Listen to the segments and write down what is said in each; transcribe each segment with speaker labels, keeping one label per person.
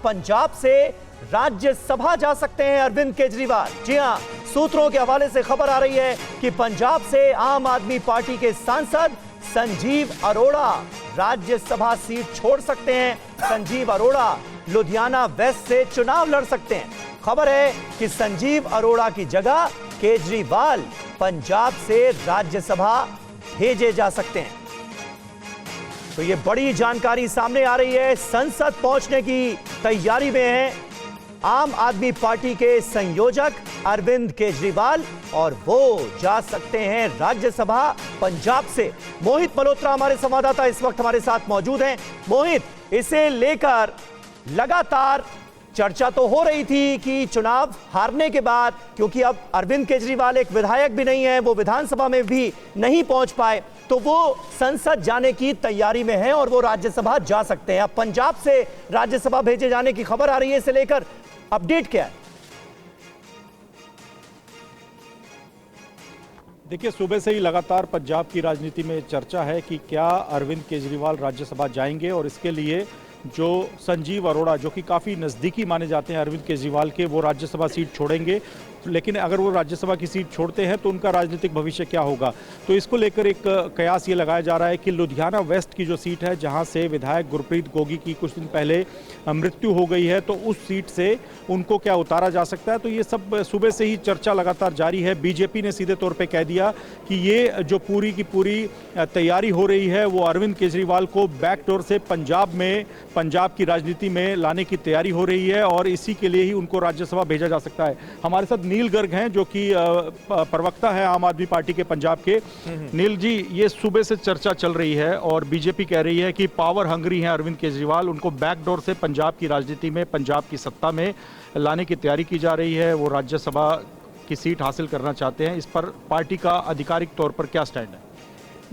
Speaker 1: पंजाब से राज्यसभा जा सकते हैं अरविंद केजरीवाल। जी हां, सूत्रों के हवाले से खबर आ रही है कि पंजाब से आम आदमी पार्टी के सांसद संजीव अरोड़ा राज्यसभा सीट छोड़ सकते हैं। संजीव अरोड़ा लुधियाना वेस्ट से चुनाव लड़ सकते हैं। खबर है कि संजीव अरोड़ा की जगह केजरीवाल पंजाब से राज्यसभा भेजे जा सकते हैं। तो ये बड़ी जानकारी सामने आ रही है। संसद पहुंचने की तैयारी में हैं आम आदमी पार्टी के संयोजक अरविंद केजरीवाल और वो जा सकते हैं राज्यसभा पंजाब से। मोहित मल्होत्रा हमारे संवाददाता इस वक्त हमारे साथ मौजूद हैं। मोहित, इसे लेकर लगातार चर्चा तो हो रही थी कि चुनाव हारने के बाद, क्योंकि अब अरविंद केजरीवाल एक विधायक भी नहीं है, वो विधानसभा में भी नहीं पहुंच पाए, तो वो संसद जाने की तैयारी में हैं और वो राज्यसभा जा सकते हैं। अब पंजाब से राज्यसभा भेजे जाने की खबर आ रही है, इसे लेकर अपडेट क्या है?
Speaker 2: देखिए, सुबह से ही लगातार पंजाब की राजनीति में चर्चा है कि क्या अरविंद केजरीवाल राज्यसभा जाएंगे, और इसके लिए जो संजीव अरोड़ा, जो कि काफ़ी नज़दीकी माने जाते हैं अरविंद केजरीवाल के, वो राज्यसभा सीट छोड़ेंगे। लेकिन अगर वो राज्यसभा की सीट छोड़ते हैं तो उनका राजनीतिक भविष्य क्या होगा, तो इसको लेकर एक कयास ये लगाया जा रहा है कि लुधियाना वेस्ट की जो सीट है, जहां से विधायक गुरप्रीत गोगी की कुछ दिन पहले मृत्यु हो गई है, तो उस सीट से उनको क्या उतारा जा सकता है। तो ये सब सुबह से ही चर्चा लगातार जारी है। बीजेपी ने सीधे तौर पर कह दिया कि ये जो पूरी की पूरी तैयारी हो रही है, वो अरविंद केजरीवाल को बैकडोर से पंजाब की राजनीति में लाने की तैयारी हो रही है, और इसी के लिए ही उनको राज्यसभा भेजा जा सकता है। हमारे साथ नील गर्ग हैं, जो कि प्रवक्ता है आम आदमी पार्टी के पंजाब के। नील जी, ये सुबह से चर्चा चल रही है और बीजेपी कह रही है कि पावर हंग्री हैं अरविंद केजरीवाल, उनको बैकडोर से पंजाब की राजनीति में, पंजाब की सत्ता में लाने की तैयारी की जा रही है। वो राज्यसभा की सीट हासिल करना चाहते हैं। इस पर पार्टी का आधिकारिक तौर पर क्या स्टैंड है?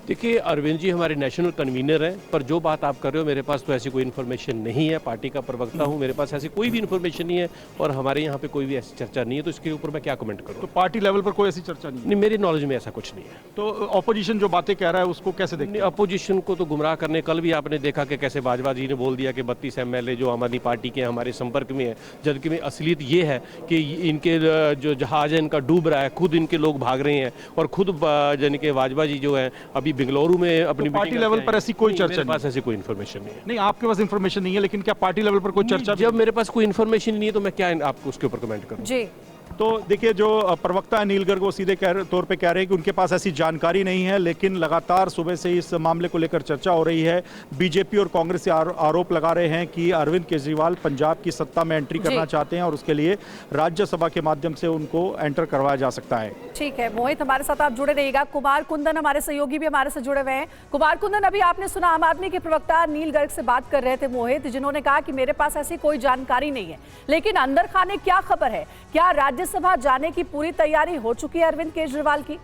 Speaker 3: देखिए, अरविंद जी हमारे नेशनल कन्वीनर हैं, पर जो बात आप कर रहे हो, मेरे पास तो ऐसी कोई इन्फॉर्मेशन नहीं है। पार्टी का प्रवक्ता हूं, मेरे पास ऐसी कोई भी इन्फॉर्मेशन नहीं है, और हमारे यहाँ पे कोई भी ऐसी चर्चा नहीं है, तो इसके ऊपर मैं क्या कमेंट करूँ।
Speaker 2: तो पार्टी लेवल पर कोई ऐसी चर्चा नहीं है?
Speaker 3: नहीं, मेरी नॉलेज में ऐसा कुछ नहीं है।
Speaker 2: तो ऑपोजिशन जो बातें कह रहा है उसको कैसे देखते हैं?
Speaker 3: अपोजिशन को तो गुमराह करने, कल भी आपने देखा कि कैसे बाजवा जी ने बोल दिया कि 32 MLA जो आम आदमी पार्टी के हमारे संपर्क में है, जबकि में असलियत ये है कि इनके जो जहाज है इनका डूब रहा है, खुद इनके लोग भाग रहे हैं, और खुद यानी कि बाजवा जी जो है अभी बेंगलुरु में अपनी
Speaker 2: पार्टी लेवल पर ऐसी कोई चर्चा नहीं?
Speaker 3: मेरे पास ऐसी कोई इन्फॉर्मेशन नहीं है।
Speaker 2: नहीं, आपके पास इन्फॉर्मेशन नहीं है, लेकिन क्या पार्टी लेवल पर कोई चर्चा?
Speaker 3: जब मेरे पास कोई इन्फॉर्मेशन नहीं है तो मैं क्या आपको उसके ऊपर कमेंट करूं?
Speaker 4: जी,
Speaker 2: तो देखिए, जो प्रवक्ता है नील गर्ग, वो सीधे तौर पे कह रहे हैं कि उनके पास ऐसी जानकारी नहीं है, लेकिन लगातार सुबह से इस मामले को लेकर चर्चा हो रही है। बीजेपी और कांग्रेस से आरोप लगा रहे हैं कि अरविंद केजरीवाल पंजाब की सत्ता में एंट्री करना चाहते हैं, और उसके लिए राज्यसभा के माध्यम से उनको एंटर करवाया जा सकता है।
Speaker 4: ठीक है मोहित, हमारे साथ आप जुड़े रहिएगा। कुमार कुंदन हमारे सहयोगी भी हमारे से जुड़े हुए हैं। कुमार कुंदन, अभी आपने सुना आम आदमी के प्रवक्ता नील गर्ग से बात कर रहे थे मोहित, जिन्होंने कहा कि मेरे पास ऐसी कोई जानकारी नहीं है, लेकिन अंदर खाने क्या खबर है, क्या राज्यसभा जाने की पूरी तैयारी हो चुकी है अरविंद केजरीवाल की?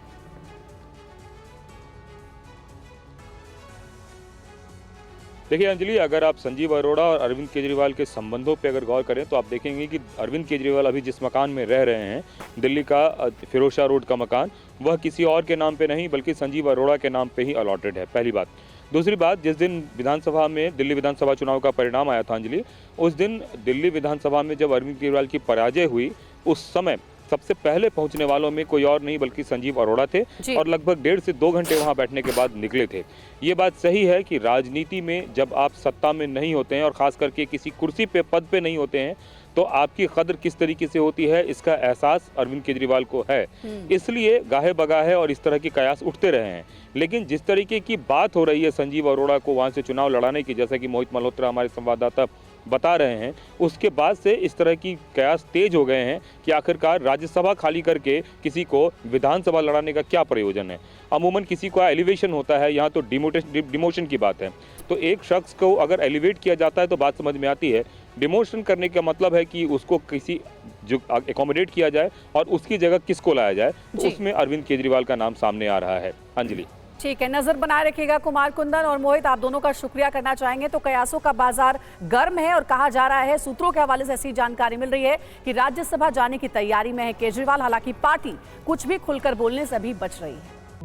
Speaker 5: देखिए अंजलि, अगर आप संजीव अरोड़ा और अरविंद केजरीवाल के संबंधों पे अगर गौर करें तो आप देखेंगे कि अरविंद केजरीवाल अभी जिस मकान में रह रहे हैं, दिल्ली का फिरोजशाह रोड का मकान, वह किसी और के नाम पे नहीं बल्कि संजीव अरोड़ा के नाम पे ही अलॉटेड है, पहली बात। दूसरी बात, जिस दिन विधानसभा में दिल्ली विधानसभा चुनाव का परिणाम आया था अंजलि, उस दिन दिल्ली विधानसभा में जब अरविंद केजरीवाल की पराजय हुई, उस समय सबसे पहले पहुंचने वालों में कोई और नहीं बल्कि संजीव अरोड़ा थे, और लगभग 1.5 से 2 घंटे वहां बैठने के बाद निकले थे। ये बात सही है कि राजनीति में जब आप सत्ता में नहीं होते हैं और खास करके किसी कुर्सी पे, पद पे नहीं होते हैं, तो आपकी कदर किस तरीके से होती है, इसका एहसास अरविंद केजरीवाल को है। इसलिए गाहे बगाहे और इस तरह के कयास उठते रहे हैं। लेकिन जिस तरीके की बात हो रही है संजीव अरोड़ा को वहां से चुनाव लड़ाने की, जैसा कि मोहित मल्होत्रा हमारे संवाददाता बता रहे हैं, उसके बाद से इस तरह की कयास तेज हो गए हैं कि आखिरकार राज्यसभा खाली करके किसी को विधानसभा लड़ाने का क्या प्रयोजन है। अमूमन किसी का एलिवेशन होता है, यहाँ तो डिमोशन की बात है। तो एक शख्स को अगर एलिवेट किया जाता है तो बात समझ में आती है। डिमोशन करने का मतलब है कि उसको किसी जो एकोमोडेट किया जाए और उसकी जगह किसको लाया जाए, तो उसमें अरविंद केजरीवाल का नाम सामने आ रहा है। अंजलि,
Speaker 4: ठीक है, नजर बनाए रखिएगा। कुमार कुंदन और मोहित, आप दोनों का शुक्रिया करना चाहेंगे। तो कयासों का बाजार गर्म है और कहा जा रहा है, सूत्रों के हवाले से ऐसी जानकारी मिल रही है कि राज्यसभा जाने की तैयारी में है केजरीवाल। हालांकि पार्टी कुछ भी खुलकर बोलने से अभी बच रही है।